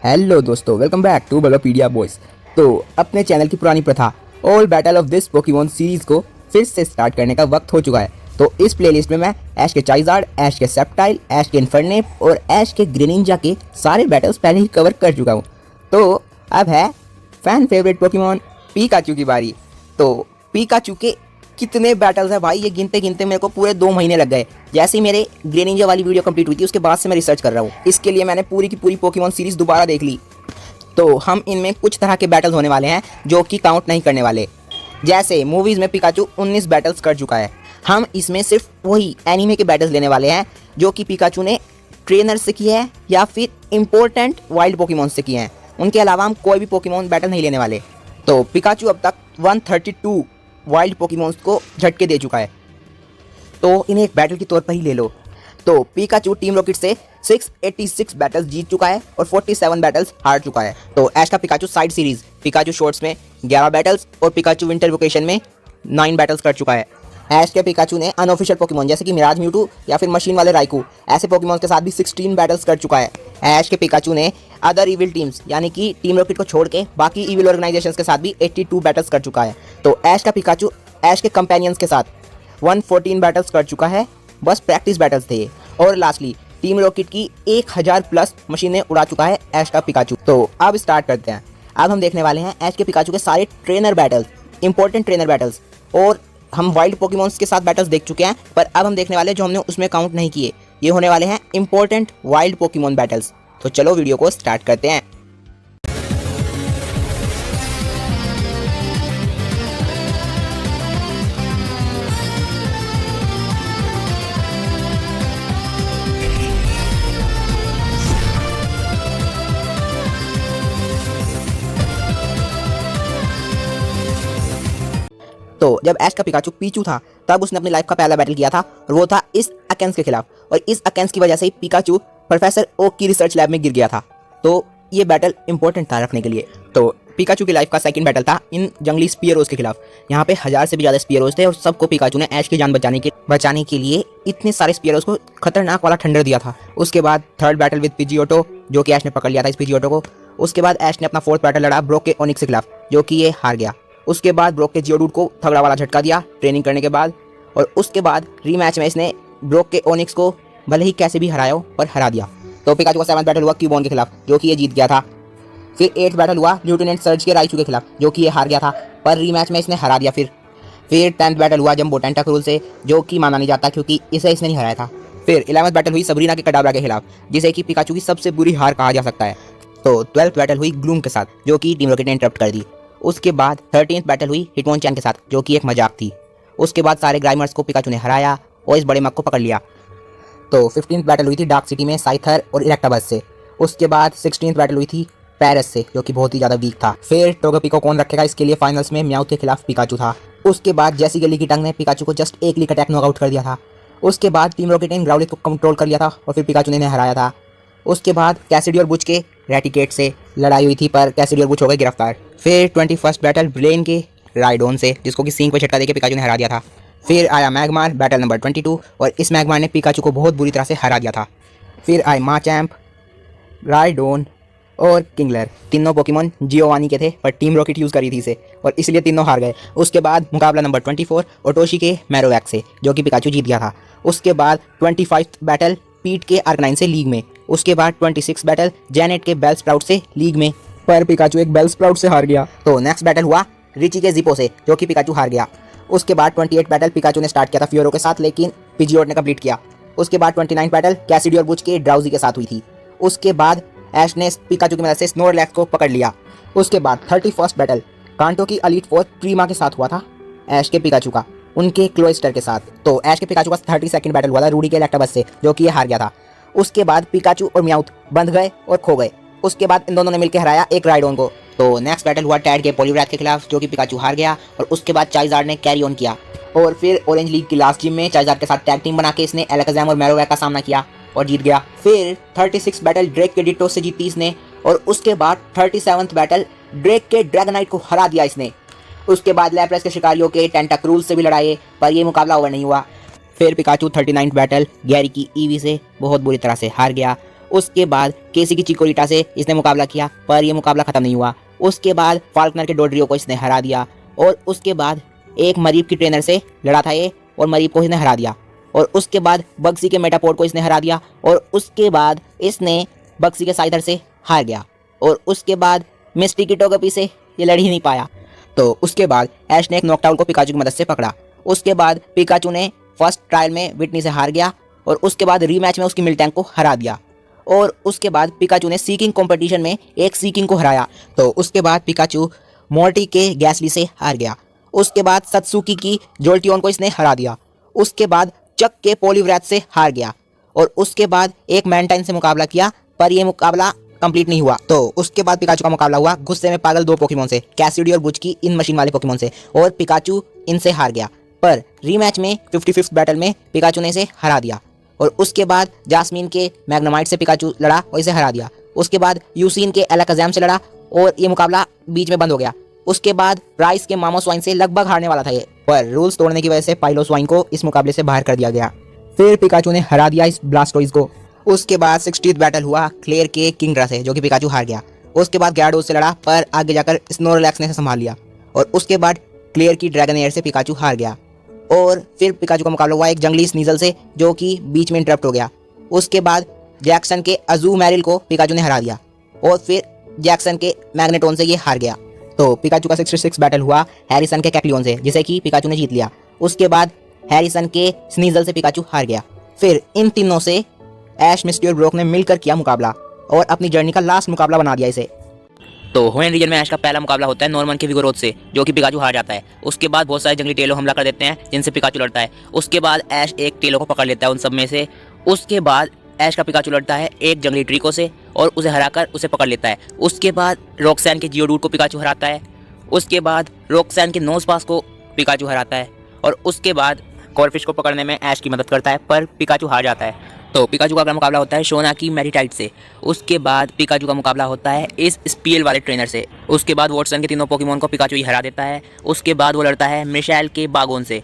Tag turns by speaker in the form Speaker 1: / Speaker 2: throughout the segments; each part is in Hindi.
Speaker 1: हेलो दोस्तों, वेलकम बैक टू बलोपीडिया बॉयज। तो अपने चैनल की पुरानी प्रथा all battle of this Pokemon series को फिर से स्टार्ट करने का वक्त हो चुका है। तो इस प्लेलिस्ट में मैं ऐश के चाइजार्ड, ऐश के सेप्टाइल, ऐश के इन्फर्नेप और ऐश के ग्रेनिंजा के सारे बैटल्स पहले ही कवर कर चुका हूँ। तो अब है फैन फेवरेट पोकेमॉन पीकाचू की बारी। तो पीकाचू के कितने बैटल्स है भाई, ये गिनते गिनते मेरे को पूरे 2 महीने लग गए। जैसे ही मेरे ग्रेनिंजा वाली वीडियो कंप्लीट हुई थी उसके बाद से मैं रिसर्च कर रहा हूँ। इसके लिए मैंने पूरी की पूरी पोकेमॉन सीरीज दोबारा देख ली। तो हम इनमें कुछ तरह के बैटल्स होने वाले हैं जो कि काउंट नहीं करने वाले। जैसे मूवीज़ में पिकाचू 19 बैटल्स कर चुका है, हम इसमें सिर्फ वही एनीमे के बैटल्स लेने वाले हैं जो कि पिकाचू ने ट्रेनर से किए हैं या फिर इम्पोर्टेंट वाइल्ड पोकेमॉन से किए हैं। उनके अलावा हम कोई भी पोकेमॉन बैटल नहीं लेने वाले। तो पिकाचू अब तक 132 वाइल्ड पोकेमॉन्स को झटके दे चुका है, तो इन्हें एक बैटल के तौर पर ही ले लो। तो पिकाचू टीम रॉकेट से 686 बैटल्स जीत चुका है और 47 बैटल्स हार चुका है। तो ऐश का Pikachu side series Pikachu shorts में 11 बैटल्स और पिकाचू विंटर वेकेशन में 9 बैटल्स कर चुका है। ऐश के पिकाचू ने अनऑफिशियल पोकेमॉन जैसे कि मिराज म्यूटू या फिर मशीन वाले राइकू ऐसे पोकेमॉन के साथ भी 16 बैटल्स कर चुका है। ऐश के पिकाचू ने अदर इविल टीम्स यानी कि टीम रॉकेट को छोड़ के बाकी इविल ऑर्गेनाइजेशंस के साथ भी 82 बैटल्स कर चुका है। तो ऐश का पिकाचू ऐश के कंपेनियंस के साथ 114 बैटल्स कर चुका है, बस प्रैक्टिस बैटल्स थे। और लास्टली टीम रॉकेट की 1000 प्लस मशीनें उड़ा चुका है ऐश का पिकाचू। तो अब स्टार्ट करते हैं। अब हम देखने वाले हैं ऐश के पिकाचू के सारे trainer battles, important trainer battles. और हम वाइल्ड पोकेमॉन्स के साथ बैटल्स देख चुके हैं, पर अब हम देखने वाले जो हमने उसमें काउंट नहीं किए, ये होने वाले हैं इंपॉर्टेंट वाइल्ड पोकेमॉन बैटल्स। तो चलो वीडियो को स्टार्ट करते हैं। तो जब ऐश का पिकाचू पीचू था तब उसने अपनी लाइफ का पहला बैटल किया था और वो था इस अकेंस के खिलाफ। और इस अकेंस की वजह से ही पिकाचू प्रोफेसर ओक की रिसर्च लैब में गिर गया था। तो ये बैटल इंपॉर्टेंट था रखने के लिए। तो पिकाचू की लाइफ का सेकंड बैटल था इन जंगली स्पीयरोज के खिलाफ। यहाँ पे 1000 से भी ज़्यादा स्पीयरोज थे और सबको पिकाचू ने ऐश की जान बचाने के लिए इतने सारे स्पीयरोज को खतरनाक वाला ठंडर दिया था। उसके बाद थर्ड बैटल विद पिजियोटो जो कि ऐश ने पकड़ लिया था इस पिजियोटो को। उसके बाद ऐश ने अपना फोर्थ बैटल लड़ा ब्रोक के ओनिक्स के खिलाफ जो कि ये हार गया। उसके बाद ब्रोक के जियोडूड को तगड़ा वाला झटका दिया ट्रेनिंग करने के बाद। और उसके बाद रीमैच में इसने ब्रोक के ओनिक्स को भले ही कैसे भी हराया हो पर हरा दिया। तो पिकाचू का 7वां बैटल हुआ क्यूबॉन के खिलाफ जो कि ये जीत गया था। फिर 8th बैटल हुआ ल्यूटेनेंट सर्ज के राइचू के खिलाफ जो कि ये हार गया था, पर रीमैच में इसने हरा दिया। फिर 10th बैटल हुआ जंबो टेंटाक्रूल से जो कि माना नहीं जाता क्योंकि इसे इसने नहीं हराया था। फिर 11th बैटल हुई सबरीना के कडाबरा के खिलाफ जिसे कि पिकाचू की सबसे बुरी हार कहा जा सकता है। तो 12th बैटल हुई ग्लूम के साथ जो कि टीम रॉकेट ने इंटरप्ट कर दी। उसके बाद 13th बैटल हुई हिटमोनचैन के साथ जो कि एक मजाक थी। उसके बाद सारे ग्राइमर्स को पिकाचू ने हराया और इस बड़े मग को पकड़ लिया। तो 15th बैटल हुई थी डार्क सिटी में साइथर और इलेक्टाबस से। उसके बाद 16th बैटल हुई थी पैरिस से जो कि बहुत ही ज़्यादा वीक था। फिर टोगेपी को कौन रखेगा इसके लिए फाइनल्स में म्याउथ के खिलाफ पिकाचू था। उसके बाद जैसी गली की टंग ने पिकाचू को जस्ट एक लीक अटैक नॉकआउट कर दिया था। उसके बाद टीम रॉकेट ने ग्राउलिथ को कंट्रोल कर लिया था और फिर पिकाचू ने हराया था। उसके बाद कैसिडी और बुच के रैटिकेट से लड़ाई हुई थी पर कैसिडी और बुच हो गए गिरफ्तार। फिर 21st बैटल ब्लेन के राइडोन से जिसको कि सींग पे झटका देके पिकाचू ने हरा दिया था। फिर आया मैगमार बैटल नंबर 22 और इस मैगमार ने पिकाचू को बहुत बुरी तरह से हरा दिया था। फिर आए माचैम्प, राइडोन और किंगलर। तीनों पोकेमॉन जियोवानी के थे पर टीम रॉकेट यूज़ करी थी इसे और इसलिए तीनों हार गए। उसके बाद मुकाबला नंबर 24 ओटोशी के मैरोवैक से जो कि पिकाचू जीत गया था। उसके बाद 25th बैटल पीट के आर्कनाइन से लीग में। उसके बाद 26 बैटल जैनेट के बेल स्प्राउट से लीग में, पर पिकाचू एक बेल स्प्राउट से हार गया। तो नेक्स्ट बैटल हुआ रिची के जिपो से जो कि पिकाचू हार गया। उसके बाद 28 बैटल पिकाचू ने स्टार्ट किया था फियोरो के साथ लेकिन पिजियोट ने कंप्लीट किया। उसके बाद 29 बैटल कैसिडी और बुच के ड्राउजी के साथ हुई थी। उसके बाद ऐश ने पिकाचू की मदद से स्नोरलैक्स को पकड़ लिया। उसके बाद 31st बैटल कांटो की एलीट फोर्स प्रीमा के साथ हुआ था ऐश के पिकाचू का उनके क्लोइस्टर के साथ। तो ऐश के पिकाचू का 32nd बैटल हुआ था रूडी के इलेक्टाबस से जो कि ये हार गया था। उसके बाद पिकाचू और म्याउथ बंध गए और खो गए। उसके बाद इन दोनों ने मिलकर हराया एक राइडोन को। तो नेक्स्ट बैटल हुआ टैड के पॉलीव्रैथ के खिलाफ जो कि पिकाचू हार गया। और उसके बाद चाइजार्ड ने कैरी ऑन किया और फिर ऑरेंज लीग की लास्ट जिम में चाइजार्ड के साथ टैग टीम बना के इसने एलेकाज़ाम और मैरोवैक का सामना किया और जीत गया। फिर 36 बैटल ड्रेक के डिटो से जीती इसने और उसके बाद 37th बैटल ड्रेक के ड्रैगनाइट को हरा दिया इसने। उसके बाद लैप्रेस के शिकारियों के टेंटाक्रूल से भी लड़ाए पर ये मुकाबला ओवर नहीं हुआ। फिर पिकाचू 39th बैटल गैरी की ईवी से बहुत बुरी तरह से हार गया। उसके बाद केसी की चिकोरिटा से इसने मुकाबला किया, पर यह मुकाबला खत्म नहीं हुआ। उसके बाद फाल्कनर के डोड्रियो को इसने हरा दिया, और उसके बाद एक मरीब की ट्रेनर से लड़ा था ये, और मरीब को इसने हरा दिया। और उसके बाद बक्सी के मेटापोर्ट को इसने हरा दिया, और उसके बाद इसने बक्सी के साइडर से हार गया। और उसके बाद मिस्टी की टोगपी से ये लड़ ही नहीं पाया। तो उसके बाद ऐश ने एक नॉकआउट को पिकाचू की मदद से पकड़ा। उसके बाद पिकाचू ने फर्स्ट ट्रायल में विटनी से हार गया, और उसके बाद रीमैच में उसकी मिल्टैंक को हरा दिया। और उसके बाद पिकाचू ने सीकिंग कंपटीशन में एक सीकिंग को हराया। तो उसके बाद पिकाचू मोर्टी के गैसली से हार गया। उसके बाद सत्सुकी की जोल्टियन को इसने हरा दिया। उसके बाद चक के पोलिवरैथ से हार गया, और उसके बाद एक मैंटाइन से मुकाबला किया, पर यह मुकाबला कंप्लीट नहीं हुआ। तो उसके बाद पिकाचू का मुकाबला हुआ गुस्से में पागल 2 पोकेमोन से, कैसिडी और बुचकी, इन मशीन वाले पोकेमोन से, और पिकाचू इनसे हार गया। पर रीमैच में 55th बैटल में पिकाचू ने इसे हरा दिया। और उसके बाद जास्मीन के मैग्नेमाइट से पिकाचू लड़ा और इसे हरा दिया। उसके बाद यूसीन के एलाकाज़ाम से लड़ा, और ये मुकाबला बीच में बंद हो गया। उसके बाद प्राइस के मामो स्वाइन से लगभग हारने वाला था ये, पर रूल्स तोड़ने की वजह से पाइलो स्वाइन को इस मुकाबले से बाहर कर दिया गया। फिर पिकाचू ने हरा दिया इस ब्लास्टोइज को। उसके बाद 60th बैटल हुआ क्लेयर के किंगड्रा से, जो कि पिकाचू हार गया। उसके बाद गैराडोज से लड़ा, पर आगे जाकर स्नोरलैक्स ने संभाल लिया। और उसके बाद क्लेयर की ड्रैगन एयर से पिकाचू हार गया। और फिर पिकाचू का मुकाबला हुआ एक जंगली स्नीजल से, जो कि बीच में इंटरप्ट हो गया। उसके बाद जैक्सन के अजू मैरिल को पिकाचू ने हरा दिया, और फिर जैक्सन के मैग्नेटोन से ये हार गया। तो पिकाचू का 66 बैटल हुआ हैरिसन के कैक्लियन से, जिसे कि पिकाचू ने जीत लिया। उसके बाद हैरिसन के स्नीजल से पिकाचू हार गया। फिर इन तीनों से ऐश, मिस्टी और ब्रोक ने मिलकर किया मुकाबला, और अपनी जर्नी का लास्ट मुकाबला बना दिया इसे।
Speaker 2: तो होएन रीजन में ऐश का पहला मुकाबला होता है नॉर्मन के विगोरोथ से, जो कि पिकाचू हार जाता है। उसके बाद बहुत सारे जंगली टेलो हमला कर देते हैं, जिनसे पिकाचू लड़ता है। उसके बाद ऐश एक टेलो को पकड़ लेता है उन सब में से। उसके बाद ऐश का पिकाचू लड़ता है एक जंगली ट्रिको से, और उसे हराकर उसे पकड़ लेता है। उसके बाद रॉक्सैन के जियोडूड को पिकाचू हराता है। उसके बाद रॉक्सैन के नोजपास को पिकाचू हराता है, और उसके बाद कॉरफिश को पकड़ने में ऐश की मदद करता है, पर पिकाचू हार जाता है। तो पिकाचू का अगला मुकाबला होता है शोना की मैरिटाइट से। उसके बाद पिकाचू का मुकाबला होता है इस स्पील वाले ट्रेनर से। उसके बाद वॉटसन के तीनों पोकेमोन को पिकाचू ही हरा देता है। उसके बाद वो लड़ता है मिशेल के बागोन से,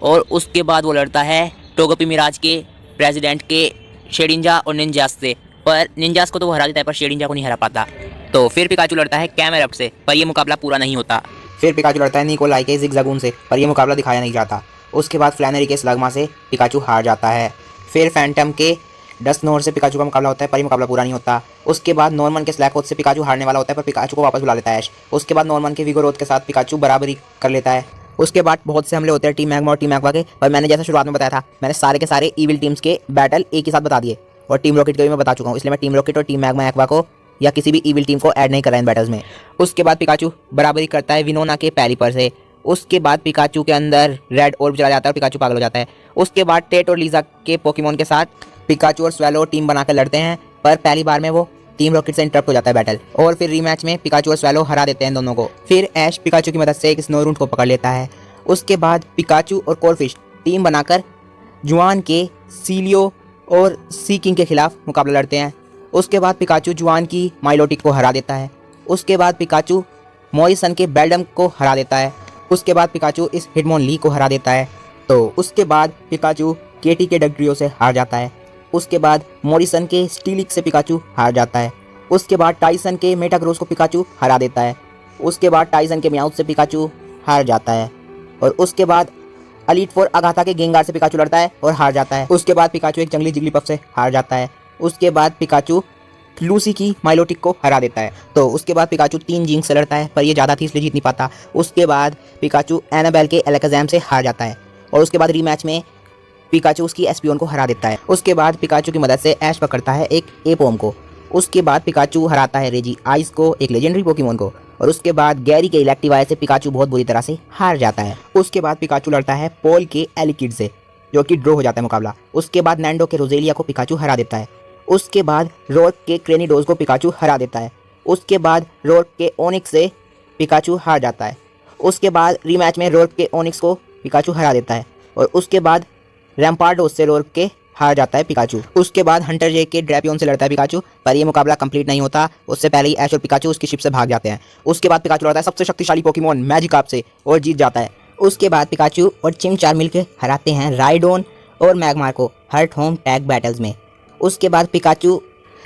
Speaker 2: और उसके बाद वो लड़ता है टोगपी मिराज के प्रेसिडेंट के शेडिंजा और निंजास से, पर निंजास को तो वो हरा देता है, पर शेडिंजा को नहीं हरा पाता। तो फिर पिकाचू लड़ता है कैमेरप से, पर यह मुकाबला पूरा नहीं होता।
Speaker 1: फिर पिकाचू लड़ता है निकोलाई के जिगजागून से, पर यह मुकाबला दिखाया नहीं जाता। उसके बाद फ्लैनरी के स्लगमा से पिकाचू हार जाता है। फिर फैंटम के डस्टनोर से पिकाचू का मुकाबला होता है, पर यह मुकाबला पूरा नहीं होता। उसके बाद नॉर्मन के स्लैकोथ से पिकाचू हारने वाला होता है, पर पिकाचू को वापस बुला लेता है ऐश। उसके बाद नॉर्मन के विगोरोथ के साथ पिकाचू बराबरी कर लेता है। उसके बाद बहुत से हमले होते हैं टीम मैग्मा और टीम एक्वा के, पर मैंने जैसा शुरुआत में बताया था, मैंने सारे के सारे ईविल टीम्स के बैटल एक ही साथ बता दिए, और टीम रॉकेट के भी मैं बता चुका हूँ, इसलिए मैं टीम रॉकेट और टीम मैग्मा एक्वा को या किसी भी ईविल टीम को ऐड नहीं कर रहा इन बैटल्स में। उसके बाद पिकाचू बराबरी करता है विनोना के पैलीपर से। उसके बाद पिकाचू के अंदर रेड ऑर्ब चला जाता है और पिकाचू पागल हो जाता है। उसके बाद टेट और लीजा के पोकेमोन के साथ पिकाचू और स्वेलो टीम बनाकर लड़ते हैं, पर पहली बार में वो टीम रॉकेट से इंटरप्ट हो जाता है बैटल, और फिर रीमैच में पिकाचू और स्वेलो हरा देते हैं दोनों को। फिर ऐश पिकाचू की मदद से एक स्नोरूंट को पकड़ लेता है। उसके बाद पिकाचू और कॉरफिश टीम बनाकर जुआन के सीलियो और सी किंग के खिलाफ मुकाबला लड़ते हैं। उसके बाद पिकाचू जुआन की माइलोटिक को हरा देता है। उसके बाद पिकाचू मॉरिसन के बेल्डम को हरा देता है। उसके बाद पिकाचू इस हिटमोनली को हरा देता है। तो उसके बाद पिकाचू केटी के डगड्रियो से हार जाता है। उसके बाद मॉरिसन के स्टीलिक से पिकाचू हार जाता है। उसके बाद टाइसन के मेटाग्रोस को पिकाचू हरा देता है। उसके बाद टाइसन के म्याउथ से पिकाचू हार जाता है। और उसके बाद एलीट फोर अगाथा के गेंगार से पिकाचू लड़ता है और हार जाता है। उसके बाद पिकाचू एक जंगली जिगलीपफ से हार जाता है। उसके बाद पिकाचू लूसी की माइलोटिक को हरा देता है। तो उसके बाद पिकाचू 3 जिंक से लड़ता है, पर ये ज़्यादा थी इसलिए जीत नहीं पाता। उसके बाद पिकाचू एनाबेल के एलाकाज़ाम से हार जाता है, और उसके बाद रीमैच में पिकाचू उसकी एस्पियन को हरा देता है। उसके बाद पिकाचू की मदद से ऐश पकड़ता है एक एपोम को। उसके बाद पिकाचू हराता है रेजी आइस को, एक लेजेंडरी पोकेमोन को। और उसके बाद गैरी के इलेक्टिवाई से पिकाचू बहुत बुरी तरह से हार जाता है। उसके बाद पिकाचू लड़ता है पॉल के एलिकिड से, जो कि ड्रॉ हो जाता है मुकाबला। उसके बाद नैंडो के रोजेलिया को पिकाचू हरा देता है। उसके बाद रोड के क्रेनिडोज को पिकाचू हरा देता है। उसके बाद रोड के ओनिक्स से पिकाचू हार जाता है। उसके बाद रीमैच में रोड के ओनिक्स को पिकाचू हरा देता है। और उसके बाद रैम्पार्डोज से रोड के हार जाता है पिकाचू। उसके बाद हंटर जे के ड्रैपियन से लड़ता है पिकाचू, पर यह मुकाबला कंप्लीट नहीं होता। उससे पहले ही ऐश और पिकाचू उसकी शिप से भाग जाते हैं। उसके बाद पिकाचू लड़ता है सबसे शक्तिशाली पोकेमोन मैजिकार्प से और जीत जाता है। उसके बाद पिकाचू और चिमचार मिलकर हराते हैं राइडोन और मैगमार को हर्ट होम टैग बैटल्स में। उसके बाद पिकाचू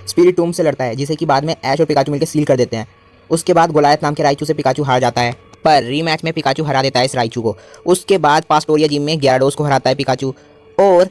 Speaker 1: स्पिरिटोम से लड़ता है, जिसे कि बाद में ऐश और पिकाचू मिलकर सील कर देते हैं। उसके बाद गोलायत नाम के राइचू से पिकाचू हार जाता है, पर रीमैच में पिकाचू हरा देता है इस राइचू को। उसके बाद पास्टोरिया जिम में ग्याराडोस को हराता है पिकाचू और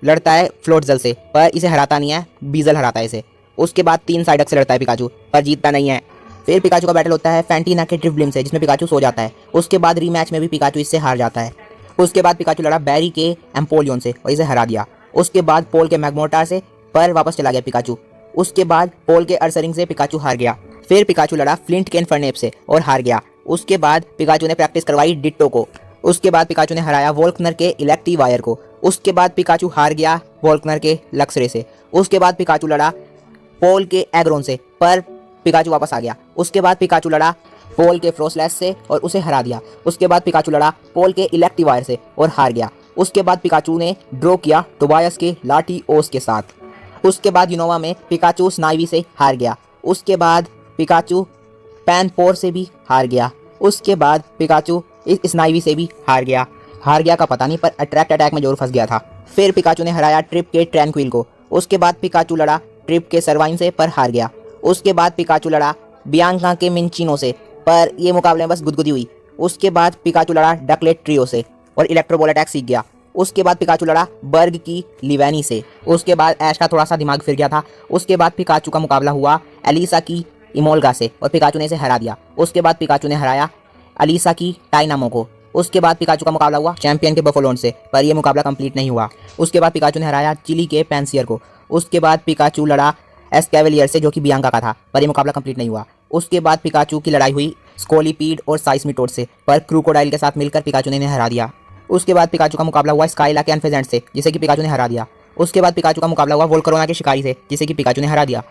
Speaker 1: लड़ता है फ्लोटजल से, पर इसे हराता नहीं है, बीजल हराता है इसे। उसके बाद 3 साइडक से लड़ता है पिकाचू, पर जीतता नहीं है। फिर पिकाचू का बैटल होता है फैंटीना के ड्रिफ्टब्लिम से, जिसमें पिकाचू सो जाता है। उसके बाद रीमैच में भी पिकाचू इससे हार जाता है। उसके बाद पिकाचू लड़ा बैरी के एम्पोलियन से और इसे हरा दिया। उसके बाद पोल के मैग्मोटार से, पर वापस चला गया पिकाचू। उसके बाद पोल के अर्सरिंग से पिकाचू हार गया। फिर पिकाचू लड़ा फ्लिंट के इन्फर्नेप से और हार गया। उसके बाद पिकाचू ने प्रैक्टिस करवाई डिट्टो को। उसके बाद पिकाचू ने हराया वोल्कनर के इलेक्ट्रीवायर को। उसके बाद पिकाचू हार गया वोल्कनर के लक्सरे से। उसके बाद पिकाचू लड़ा पोल के एग्रोन से, पर पिकाचू वापस आ गया। उसके बाद पिकाचू लड़ा पोल के फ्रोस्लेस से और उसे हरा दिया। उसके बाद पिकाचू लड़ा पोल के इलेक्ट्रीवायर से और हार गया। उसके बाद पिकाचू ने ड्रॉ किया टोबायस के लाठी ओस के साथ। उसके बाद यूनोवा में पिकाचू स्नाइवी से हार गया। उसके बाद पिकाचू पैनपोर से भी हार गया। उसके बाद पिकाचू इस स्नाइवी से भी हार गया का पता नहीं, पर अट्रैक्ट अटैक में जरूर फंस गया था। फिर पिकाचू ने हराया ट्रिप के ट्रैंक्विल को। उसके बाद पिकाचू लड़ा ट्रिप के सर्वाइन से, पर हार गया। उसके बाद पिकाचू लड़ा बियांका के मिंचिनो से, पर ये मुकाबले में बस गुदगुदी हुई। उसके बाद पिकाचू लड़ा डकलेट ट्रियो से और इलेक्ट्रोबॉल अटैक सीख गया। उसके बाद पिकाचू लड़ा बर्ग की लिवेनी से। उसके बाद ऐश का थोड़ा सा दिमाग फिर गया था। उसके बाद पिकाचू का मुकाबला हुआ एलिसा की इमोल्गा से और पिकाचू ने इसे हरा दिया। उसके बाद पिकाचू ने हराया अलीसा की टाइनामो को। उसके बाद पिकाचू का मुकाबला हुआ चैंपियन के बफोलोन से, पर यह मुकाबला कंप्लीट नहीं हुआ। उसके बाद पिकाचू ने हराया चिली के पैंसियर को। उसके बाद पिकाचू लड़ा एस्केवेलियर से, जो कि बियांका का था, पर यह मुकाबला कंप्लीट नहीं हुआ। उसके बाद पिकाचू की लड़ाई हुई स्कोलीपीड और साइसमिटोड से, पर क्रूकोडाइल के साथ मिलकर पिकाचू ने इन्हें हरा दिया। उसके बाद पिकाचू का मुकाबला हुआ स्काइला के अनफेजेंट से, जिसे कि पिकाचू ने हरा दिया। उसके बाद पिकाचू का मुकाबला हुआ वोल्करोना के शिकारी से, जिसे कि पिकाचू ने हरा दिया।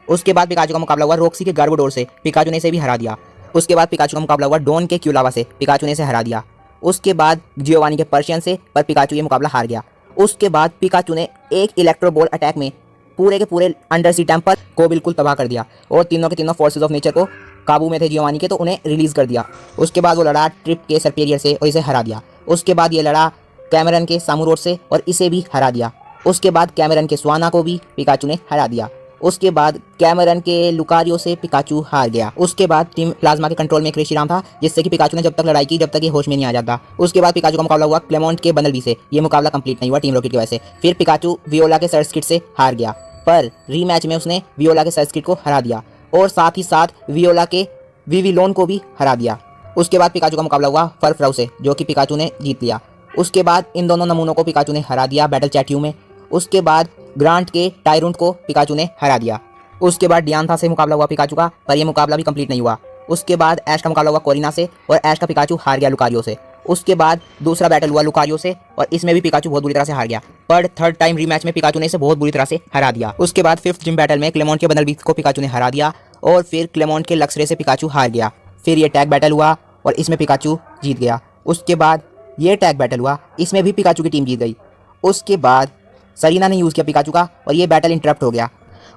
Speaker 1: उसके बाद पिकाचू का मुकाबला हुआ रॉक्सी के गार्बोडोर से, पिकाचू ने इसे भी हरा दिया। उसके बाद पिकाचू का मुकाबला हुआ डॉन के क्यूलावा से, पिकाचू ने इसे हरा दिया। उसके बाद जियोवानी के पर्शियन से, पर पिकाचू ये मुकाबला हार गया। उसके बाद पिकाचू ने एक इलेक्ट्रो बॉल अटैक में पूरे के पूरे अंडर सी टेम्पल को बिल्कुल तबाह कर दिया और तीनों के तीनों फोर्सेज ऑफ नेचर को काबू में थे जियोवानी के, तो उन्हें रिलीज कर दिया। उसके बाद वो लड़ा ट्रिप के सरपेरियर से और इसे हरा दिया। उसके बाद ये लड़ा कैमरन के सामुरोड से और इसे भी हरा दिया। उसके बाद कैमरन के स्वाना को भी पिकाचू ने हरा दिया। उसके बाद कैमरन के लुकारियो से पिकाचू हार गया। उसके बाद टीम प्लाज्मा के कंट्रोल में एक रेशिराम था, जिससे कि पिकाचू ने जब तक लड़ाई की जब तक ये होश में नहीं आ जाता। उसके बाद पिकाचू का मुकाबला हुआ क्लेमोंट के बंडलबी से, ये मुकाबला कंप्लीट नहीं हुआ टीम रॉकेट की वजह से। फिर पिकाचू वियोला के सर्स्किट से हार गया, पर रीमैच में उसने वियोला के सर्स्किट को हरा दिया और साथ ही साथ वियोला के विविलोन को भी हरा दिया। उसके बाद पिकाचू का मुकाबला हुआ फरफ्राउ से, जो कि पिकाचू ने जीत लिया। उसके बाद इन दोनों नमूनों को पिकाचू ने हरा दिया बैटल चैट्यू में। उसके बाद ग्रांट के टायरुंट को पिकाचू ने हरा दिया। उसके बाद डियांथा से मुकाबला हुआ पिकाचू का, पर यह मुकाबला भी कंप्लीट नहीं हुआ। उसके बाद ऐश का मुकाबला हुआ कोरिना से और ऐश का पिकाचू हार गया लुकारियो से। उसके बाद दूसरा बैटल हुआ लुकारियो से और इसमें भी पिकाचू बहुत बुरी तरह से हार गया, पर थर्ड टाइम रीमैच में पिकाचू ने इसे बहुत बुरी तरह से हरा दिया। उसके बाद फिफ्थ जिम बैटल में क्लेमोंट के बंडलबी को पिकाचू ने हरा दिया और फिर क्लेमोंट के लक्सरे से पिकाचू हार गया। फिर ये टैग बैटल हुआ और इसमें पिकाचू जीत गया। उसके बाद ये टैग बैटल हुआ, इसमें भी पिकाचू की टीम जीत गई। उसके बाद सरीना ने यूज़ किया पिकाचू का और ये बैटल इंटरप्ट हो गया।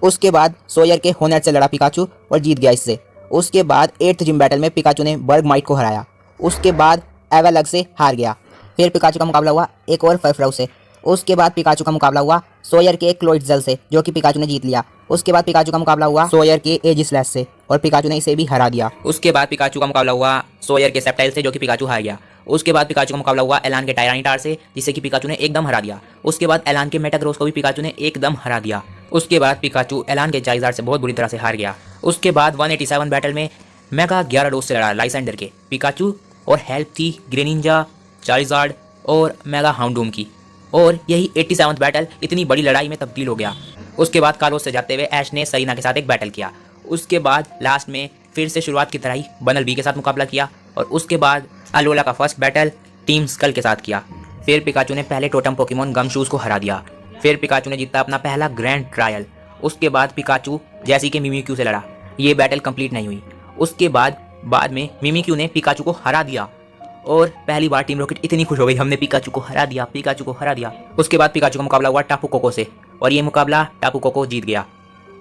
Speaker 1: उसके बाद सोयर के होनेट से लड़ा पिकाचू और जीत गया इससे। उसके बाद 8th जिम बैटल में पिकाचू ने बर्ग माइट को हराया। उसके बाद एवेलग से हार गया। फिर पिकाचू का मुकाबला हुआ एक और फरफ्राउ से। उसके बाद पिकाचू का मुकाबला हुआ सोयर के क्लोइट्जल से, जो कि पिकाचू ने जीत लिया। उसके बाद पिकाचू का मुकाबला हुआ सोयर के एजिस्लैश से और पिकाचू ने इसे भी हरा दिया।
Speaker 2: उसके बाद पिकाचू का मुकाबला हुआ सोयर के सेप्टाइल से, जो कि पिकाचू हार गया। उसके बाद पिकाचू का मुकाबला हुआ एलान के टायरानिटार से, जिसे कि पिकाचू ने एकदम हरा दिया। उसके बाद एलान के मेटाग्रोस को भी पिकाचू ने एकदम हरा दिया। उसके बाद पिकाचू एलान के चाइज़ार्ड से बहुत बुरी तरह से हार गया। उसके बाद 187 बैटल में मेगा ग्याराडोस से लड़ा लाइसेंडर के पिकाचू और हेल्प थी ग्रेनिंजा, चाइज़ार्ड और मेगा हाउंडूम की, और यही 87th बैटल इतनी बड़ी लड़ाई में तब्दील हो गया। उसके बाद कार्लोस से जाते हुए ऐश ने सरीना के साथ एक बैटल किया। उसके बाद लास्ट में फिर से शुरुआत की तरह ही बंडलबी के साथ मुकाबला किया और उसके बाद अलोला का फर्स्ट बैटल टीम स्कल के साथ किया। फिर पिकाचू ने पहले टोटम पोकेमोन गमशूज को हरा दिया। फिर पिकाचू ने जीता अपना पहला ग्रैंड ट्रायल। उसके बाद पिकाचू जैसी के मिमिक्यू से लड़ा, ये बैटल कंप्लीट नहीं हुई। उसके बाद में मिमिक्यू ने पिकाचू को हरा दिया और पहली बार टीम रॉकेट इतनी खुश हो गई, हमने पिकाचू को हरा दिया। उसके बाद पिकाचू का मुकाबला हुआ टापू कोको से और ये मुकाबला टापू कोको जीत गया।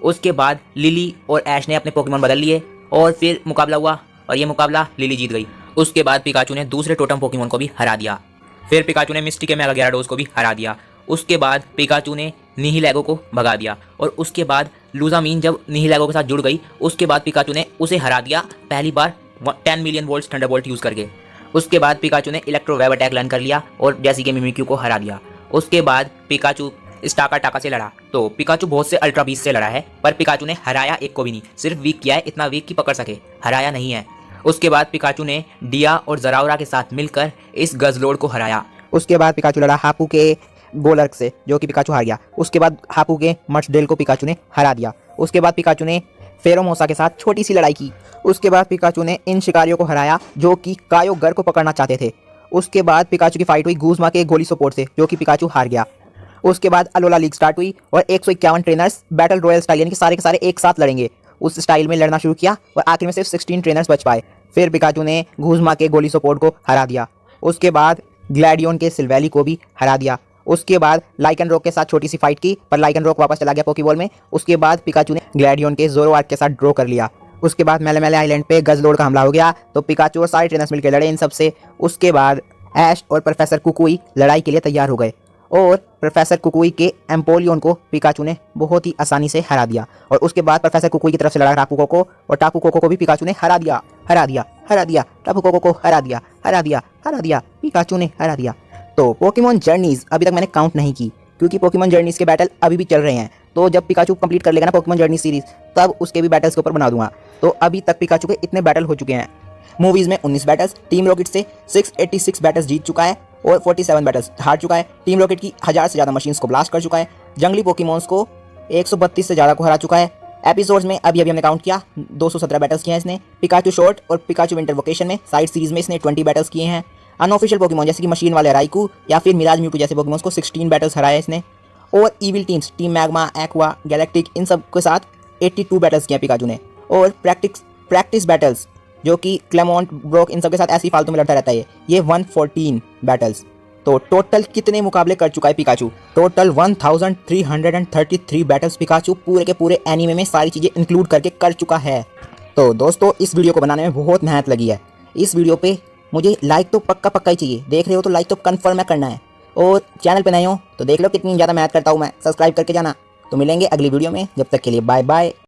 Speaker 2: उसके बाद लिली और ऐश ने अपने पोकेमोन बदल लिए और फिर मुकाबला हुआ और ये मुकाबला लिली जीत गई। उसके बाद पिकाचू ने दूसरे टोटम पोकेमोन को भी हरा दिया। फिर पिकाचू ने मिस्टी के मेगा ग्याराडोस को भी हरा दिया। उसके बाद पिकाचू ने निहिलैगो को भगा दिया और उसके बाद लूजामीन जब निहिलागो के साथ जुड़ गई उसके बाद पिकाचू ने उसे हरा दिया पहली बार 10 मिलियन वोल्ट्स थंडरबोल्ट यूज करके। उसके बाद पिकाचू ने इलेक्ट्रो वेव अटैक लर्न कर लिया और जैसे कि मिमिक्यू को हरा दिया। उसके बाद पिकाचू स्टाका टाका से लड़ा। तो पिकाचू बहुत से अल्ट्रा बीस्ट से लड़ा है पर पिकाचू ने हराया एक को भी नहीं, सिर्फ वीक किया है, इतना वीक कि पकड़ सके, हराया नहीं है। उसके बाद पिकाचू ने डिया और जराउरा के साथ मिलकर इस गजलोड को हराया।
Speaker 1: उसके बाद पिकाचू लड़ा हापू के गोलर्क से जो कि पिकाचू हार गया। उसके बाद हापू के मर्सडेल को पिकाचू ने हरा दिया। उसके बाद पिकाचू ने फेरोमोसा के साथ छोटी सी लड़ाई की। उसके बाद पिकाचू ने इन शिकारियों को हराया जो कि कायोगर को पकड़ना चाहते थे। उसके बाद पिकाचू की फाइट हुई गूजमा के गोली सपोर्ट से जो कि पिकाचू हार गया। उसके बाद अलोला लीग स्टार्ट हुई और 151 ट्रेनर्स बैटल रॉयल स्टाइल यानी कि सारे के सारे एक साथ लड़ेंगे उस स्टाइल में लड़ना शुरू किया और आखिर में सिर्फ 16 ट्रेनर्स बच पाए। फिर पिकाचू ने गूजमा के गोली सपोर्ट को हरा दिया। उसके बाद ग्लैडियन के सिल्वैली को भी हरा दिया। उसके बाद लाइकन रॉक के साथ छोटी सी फाइट की पर लाइकन रॉक वापस चला गया पोकेबॉल में। उसके बाद पिकाचू ने ग्लैडियन के जोरोआर्क के साथ ड्रॉ कर लिया। उसके बाद मेले आइलैंड पे गजलोड का हमला हो गया तो पिकाचू और सारे ट्रेनर्स मिलकर लड़े इन सबसे। उसके बाद ऐश और प्रोफेसर कुकुई लड़ाई के लिए तैयार हो गए और प्रोफेसर कुकुई के एम्पोलियन को पिकाचू ने बहुत ही आसानी से हरा दिया। और उसके बाद प्रोफेसर कुकुई की तरफ से लड़ा टापू कोको और टापू कोको को भी पिकाचू ने हरा दिया टापू कोको को हरा दिया पिकाचू ने हरा दिया। तो पोकेमॉन जर्नीज अभी तक मैंने काउंट नहीं की क्योंकि पोकेमॉन जर्नीज के बैटल अभी भी चल रहे हैं। तो जब पिकाचू कंप्लीट कर लेगा ना पोकेमॉन जर्नी सीरीज तब उसके भी बैटल्स के ऊपर बना दूंगा। तो अभी तक पिकाचू के इतने बैटल हो चुके हैं। मूवीज में 19 बैटल्स, टीम रॉकेट से 686 बैटल्स जीत चुका है और 47 बैटल्स हार चुका है। टीम रॉकेट की 1000 से ज़्यादा मशीन्स को ब्लास्ट कर चुका है। जंगली पोकेमॉन्स को 132 से ज़्यादा को हरा चुका है। एपिसोड्स में अभी हमने काउंट किया 217 बैटल्स किए हैं इसने। पिकाचू शॉर्ट और पिकाचू विंटर वोकेशन में साइड सीरीज में इसने 20 बैटल्स किए हैं। अनऑफिशियल पोकेमॉन जैसे कि मशीन वाले राइकू या फिर मिराज म्यूटू जैसे पोकेमॉन्स को 16 बैटल्स हराया इसने। और evil teams Team Magma, Aqua, Galactic इन सब के साथ 82 बैटल्स किए पिकाचू ने। और प्रैक्टिस बैटल्स जो कि क्लेमोंट, ब्रोक इन सब के साथ ऐसे ही फालतू में लड़ता रहता है ये 114 बैटल्स। तो टोटल कितने मुकाबले कर चुका है पिकाचू? टोटल 1333 बैटल्स पिकाचू पूरे के पूरे एनीमे में सारी चीज़ें इंक्लूड करके कर चुका है। तो दोस्तों इस वीडियो को बनाने में बहुत मेहनत लगी है। इस वीडियो पे मुझे लाइक तो पक्का ही चाहिए, देख रहे हो तो लाइक तो कन्फर्म है करना है। और चैनल पे नए हो तो देख लो कितनी ज़्यादा मेहनत करता हूँ मैं, सब्सक्राइब करके जाना। तो मिलेंगे अगली वीडियो में, जब तक के लिए बाय बाय।